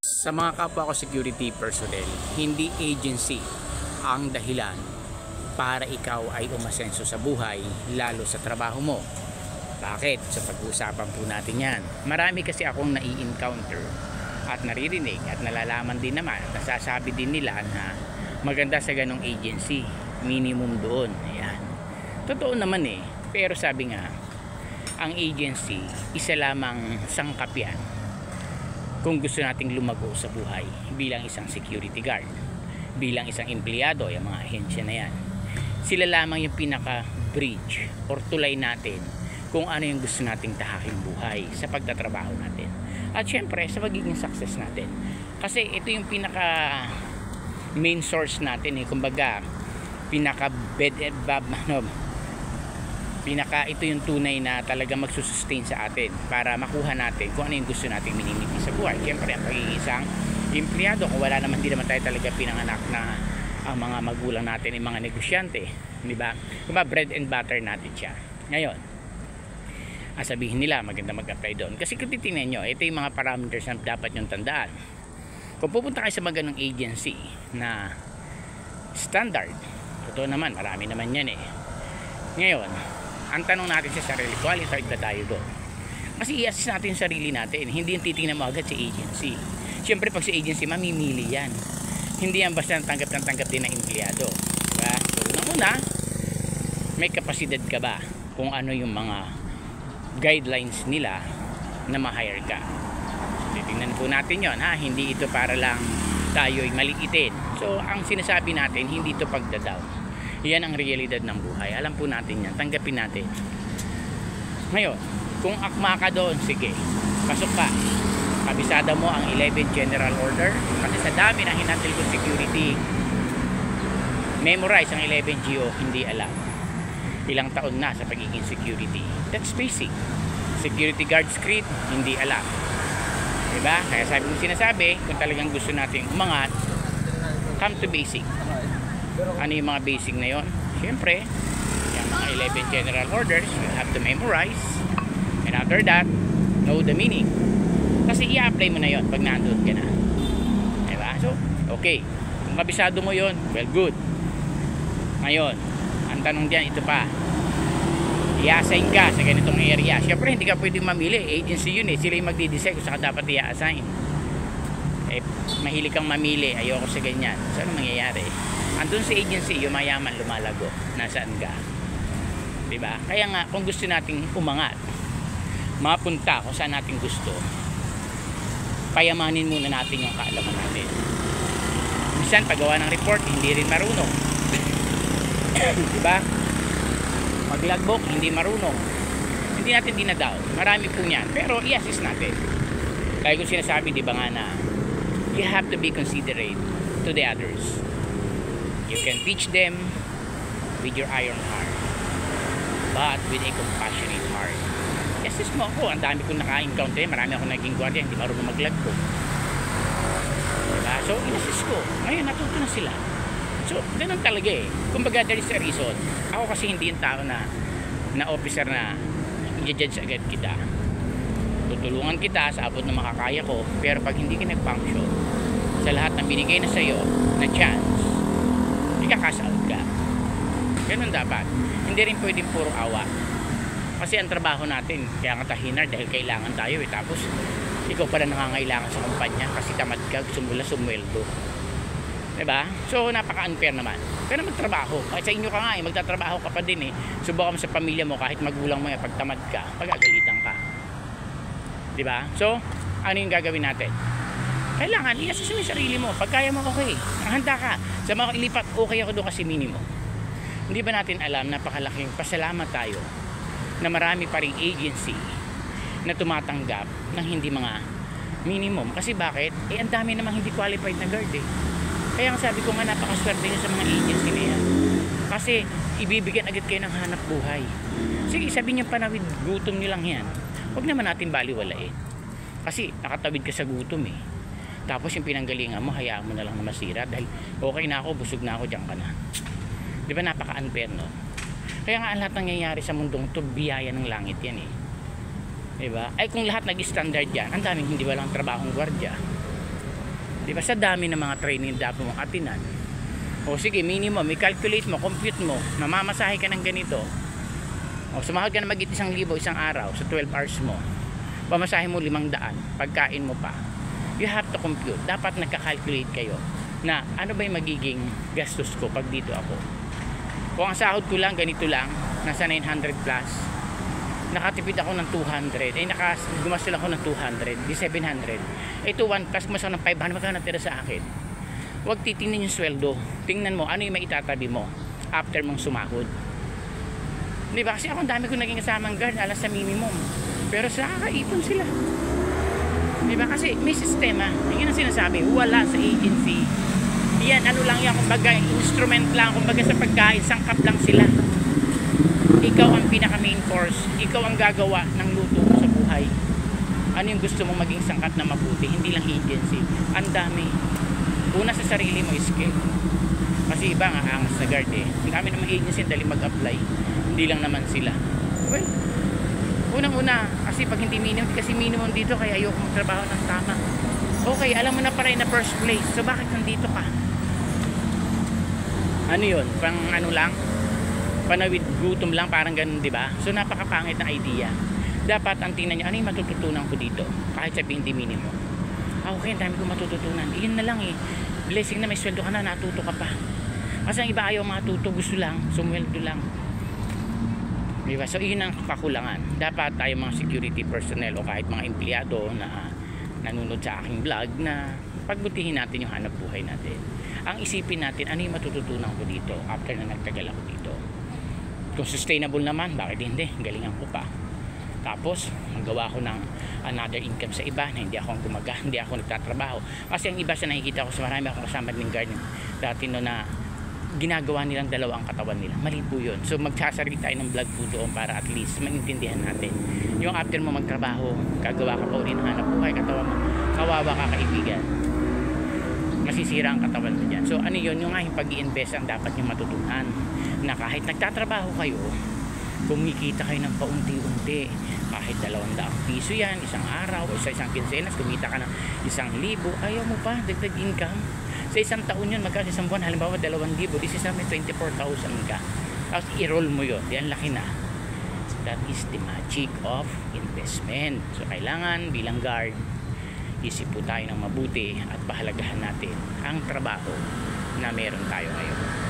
Sa mga kapwa ko security personnel, hindi agency ang dahilan para ikaw ay umasenso sa buhay, lalo sa trabaho mo. Bakit? Sa pag-uusapan po natin yan. Marami kasi akong nai-encounter at naririnig at nalalaman din naman at nasasabi din nila na maganda sa ganong agency, minimum doon. Ayan. Totoo naman eh, pero sabi nga, ang agency, isa lamang sangkap yan kung gusto nating lumago sa buhay bilang isang security guard, bilang isang empleyado, yung mga ahensya na yan. Sila lamang yung pinaka-bridge or tulay natin kung ano yung gusto nating tahaking buhay sa pagtatrabaho natin. At syempre, sa magiging success natin. Kasi ito yung pinaka main source natin eh. Kumbaga, pinaka bed and ito yung tunay na talaga magsusustain sa atin para makuha natin kung ano yung gusto nating minimiti sa buhay. Siyempre, ang pagiging isang empleyado, kung wala naman, di naman tayo talaga pinanganak na ang mga magulang natin ay mga negosyante, di ba? Kumbaga, bread and butter natin siya. Ngayon, sabihin nila maganda mag-apply doon. Kasi kung titingnan nyo, ito yung mga parameters na dapat yung tandaan. Kung pupunta kayo sa mga ganong agency na standard, ito naman, marami naman yan eh. Ngayon, ang tanong natin sa sarili, qualified ba tayo doon? Kasi i-assess natin yung sarili natin, hindi yung titingnan mo agad sa agency. Siyempre pag sa agency, mamimili yan. Hindi yan basta tanggap din ng empleyado, diba? So una, may kapasidad ka ba kung ano yung mga guidelines nila na ma-hire ka? Titingnan po natin yon, ha? Hindi ito para lang tayo'y maliitin. So ang sinasabi natin, hindi ito pagdadaw. Yan ang realidad ng buhay. Alam po natin yan. Tanggapin natin. Ngayon, kung akma ka doon, sige, pasok ka. Kabisada mo ang 11 General Order. Kasi sa dami ng hinandle ko security, memorize ang 11 GO, hindi alam. Ilang taon na sa pagiging security. That's basic. Security guard script, hindi alam. Diba? Kaya sabi mo sinasabi, kung talagang gusto natin umangat, come to basic. Ano yung mga basic na yon? Siyempre, yung mga 11 general orders, you have to memorize. And after that, know the meaning. Kasi i-apply mo na yon pag nandun ka na. Diba? So, okay. Kung kabisado mo yon, well, good. Ngayon, ang tanong diyan, ito pa. I-assign ka sa ganitong area. Siyempre, hindi ka pwedeng mamili. Agency yun eh. Sila yung magdi-decide kung saan dapat i-assign. Eh, mahilig kang mamili. Ayoko sa ganyan. So, ano mangyayari? Andun sa agency, yung mayaman lumalago. Nasaan ka? Diba? Kaya nga, kung gusto nating umangat, mapunta kung saan natin gusto, payamanin muna natin yung kaalaman natin. Minsan, paggawa ng report, hindi rin marunong. Diba? Mag-logbook, hindi marunong. Hindi natin dinadaw. Marami po niyan. Pero i-assist natin. Kaya kung sinasabi, di ba nga na, you have to be considerate to the others. You can teach them with your iron heart, but with a compassionate heart. Assist mo ako. Ang dami kong naka-encounter. Marami akong naging guardia, hindi marunong mag-logbook. Diba? So, in-assist ko. Ngayon, natuto na sila. So, ganun talaga eh. Kumbaga, there is a reason. Ako kasi hindi yung tao na officer na i-judge agad kita. Tutulungan kita sa abot na makakaya ko, pero pag hindi ka nag-function sa lahat ng binigay na sa'yo na chance, ikakasaot ka. Ganun dapat. Hindi rin pwedeng puro awa. Kasi ang trabaho natin, kaya nga tahinar dahil kailangan tayo eh. Tapos, ikaw pala nangangailangan sa kumpanya kasi tamad ka, gusto mo lang sumweldo. Diba? So, napaka-unfair naman. Kaya magtrabaho. Kahit sa inyo ka nga eh, magtatrabaho ka pa din eh. Subukan mo sa pamilya mo, kahit magulang mo eh, pag tamad ka, pag-agalitan ka. Diba? So, ano yung gagawin natin? Kailangan, i-assess mo yung sarili mo. Pag kaya mo, okay. Ang handa ka. Sa mga ilipat, okay ako doon kasi minimum. Hindi ba natin alam, napakalaking pasalamat tayo na marami pa ring agency na tumatanggap ng hindi mga minimum. Kasi bakit? Eh, ang dami namang hindi qualified na guard eh. Kaya ang sabi ko nga, napakaswerte nyo sa mga agency na yan. Kasi, ibibigyan agad kayo ng hanap buhay. Sige, sabi niyo panawid, gutom nyo lang yan. Huwag naman natin baliwalain. Kasi, nakatawid ka sa gutom eh. Tapos yung pinanggalingan mo, hayaan mo na lang na masira dahil okay na ako, busog na ako, diyan ka na. Di ba napaka-unfair, no? Kaya nga ang lahat nangyayari sa mundong to, biyaya ng langit yan eh. Diba? Ay kung lahat nag-standard yan, ang daming hindi walang trabahong gwardiya. Di ba? Sa dami ng mga training dapat mong atinan. O sige, minimum, i-calculate mo, compute mo, namamasahe ka ng ganito. O sumahod ka na mag-1,000 isang araw sa 12 hours mo. Pamasahe mo 500, pagkain mo pa. You have to compute. Dapat nagka-calculate kayo na ano ba yung magiging gastos ko pag dito ako. Kung ang sahod ko lang, ganito lang, nasa 900 plus, nakatipid ako ng 200, gumastos lang ako ng 200, di 700. Ito 1 plus, gumastos ng 500, magkano natira sa akin? Huwag titingnan yung sweldo. Tingnan mo ano yung maitatabi mo after mong sumahod. Di ba? Kasi ako ang dami ko naging kasamang guard alas sa minimum. Pero sa kakaipon sila. Di ba? Kasi may sistema. Yun ang sinasabi. Wala sa agency. Yan, ano lang yan. Kumbaga, instrument lang. Kumbaga sa pagkain, sangkap lang sila. Ikaw ang pinaka main course. Ikaw ang gagawa ng luto mo sa buhay. Ano yung gusto mong maging sangkap na mabuti? Hindi lang agency. Ang dami. Una sa sarili mo skill. Kasi iba nga angas na guard eh. Hindi kami naman agency dali mag-apply. Hindi lang naman sila. Well, unang-una, kasi pag hindi minimum, kasi minimum dito kaya ayoko magtrabaho ng tama. Okay, alam mo na para in the first place. So bakit nandito ka? Ano yun? Pang ano lang? Panawid gutom lang, parang ganun, di ba? So napakapangit na idea. Dapat ang tingnan niyo, ano yung matututunan ko dito? Kahit sabihin hindi minimum. Okay, ang dami ko matututunan. Iyon na lang eh. Blessing na may sweldo ka na, natuto ka pa. Kasi ang iba ayaw matuto, gusto lang, sumweldo lang. Diba? So iyon ang kakulangan. Dapat tayo mga security personnel o kahit mga empleyado na nanonood sa aking vlog na pagbutihin natin yung hanap buhay natin. Ang isipin natin, ano yung matututunan ko dito after na nagtagal ako dito. Kung sustainable naman, bakit hindi? Galingan ko pa. Tapos, magawa ko ng another income sa iba na hindi ako hindi ako nagtatrabaho. Kasi ang iba sa nakikita ko sa marami akong kasama ng guard dati no na ginagawa nilang dalawa ang katawan nila. Mali po yun. So magsasarili tayo ng vlog po doon para at least maintindihan natin. Yung after mo magtrabaho, gagawa ka pa ulit ng hanap buhay, katawan mo, kawawa ka kaibigan. Masisira ang katawan mo dyan. So ano yun, yung nga yung pag-i-invest ang dapat yung matutunan. Na kahit nagtatrabaho kayo, kumikita kayo ng paunti-unti. Kahit 200 piso yan, isang araw o sa isang kinsenas, kumita ka ng 1,000. Ayaw mo pa, dagdag income. Sa isang taon yun, magkano isang buwan, halimbawa 2,000, this is 24,000 ka. Tapos i-roll mo yun, yan laki na. That is the magic of investment. So kailangan bilang guard, isip po tayo ng mabuti at pahalagahan natin ang trabaho na meron tayo ngayon.